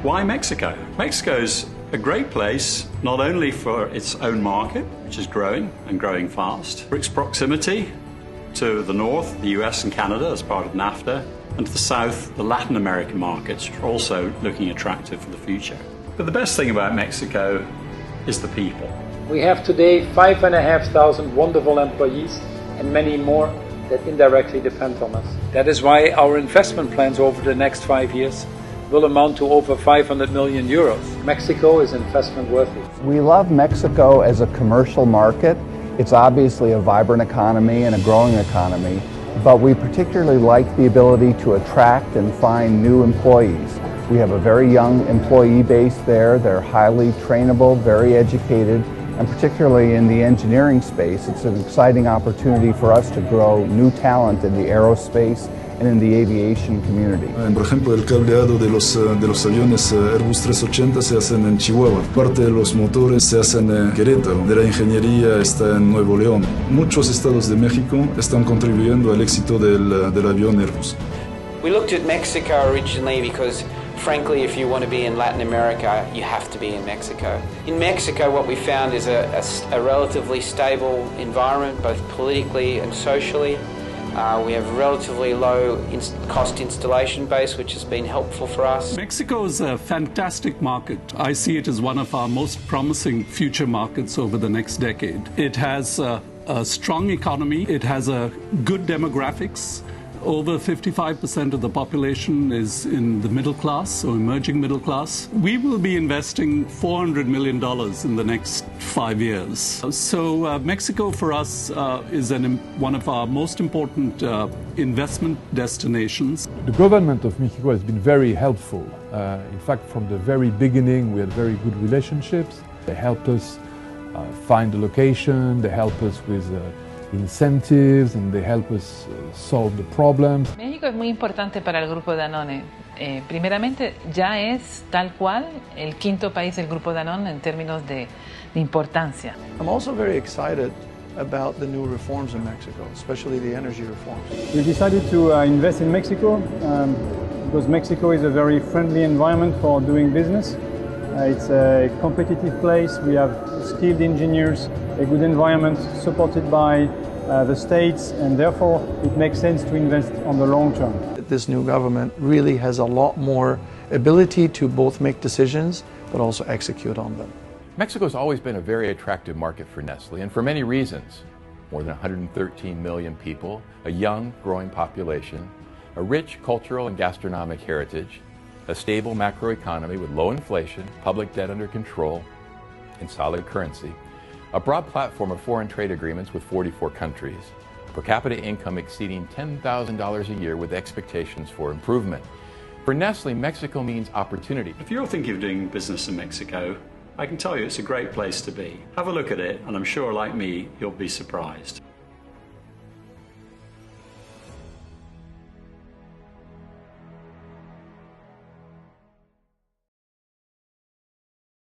Why Mexico? Mexico's a great place not only for its own market, which is growing and growing fast, for its proximity to the north, the US and Canada as part of NAFTA, and to the south, the Latin American markets, which are also looking attractive for the future. But the best thing about Mexico is the people. We have today 5,500 wonderful employees and many more that indirectly depend on us. That is why our investment plans over the next 5 years will amount to over 500 million euros. Mexico is investment worthy. We love Mexico as a commercial market. It's obviously a vibrant economy and a growing economy, but we particularly like the ability to attract and find new employees. We have a very young employee base there. They're highly trainable, very educated, and particularly in the engineering space, it's an exciting opportunity for us to grow new talent in the aerospace and in the aviation community. Por ejemplo, el cableado de los aviones Airbus 380 se hacen en Chihuahua. Parte de los motores se hacen en Querétaro. De la ingeniería está en Nuevo León. Muchos estados de México están contribuyendo al éxito del avión Airbus. We looked at Mexico originally because, frankly, if you want to be in Latin America, you have to be in Mexico. In Mexico, what we found is a relatively stable environment, both politically and socially. We have a relatively low cost installation base, which has been helpful for us. Mexico is a fantastic market. I see it as one of our most promising future markets over the next decade. It has a strong economy. It has a good demographics. Over 55% of the population is in the middle class or emerging middle class. We will be investing $400 million in the next 5 years. So Mexico for us is one of our most important investment destinations. The government of Mexico has been very helpful. In fact, from the very beginning, we had very good relationships. They helped us find the location, they helped us with incentives, and they help us solve the problems. México es muy importante para el Grupo Danone. Primeramente, ya es tal cual el quinto país del Grupo Danone en términos de importancia. I'm also very excited about the new reforms in Mexico, especially the energy reforms. We decided to invest in Mexico because Mexico is a very friendly environment for doing business. It's a competitive place. We have skilled engineers, a good environment supported by the states, and therefore it makes sense to invest on the long term. This new government really has a lot more ability to both make decisions but also execute on them. Mexico's always been a very attractive market for Nestle, and for many reasons. More than 113 million people, a young, growing population, a rich cultural and gastronomic heritage, a stable macroeconomy with low inflation, public debt under control, and solid currency, a broad platform of foreign trade agreements with 44 countries, per capita income exceeding $10,000 a year with expectations for improvement. For Nestle, Mexico means opportunity. If you're thinking of doing business in Mexico, I can tell you it's a great place to be. Have a look at it, and I'm sure, like me, you'll be surprised.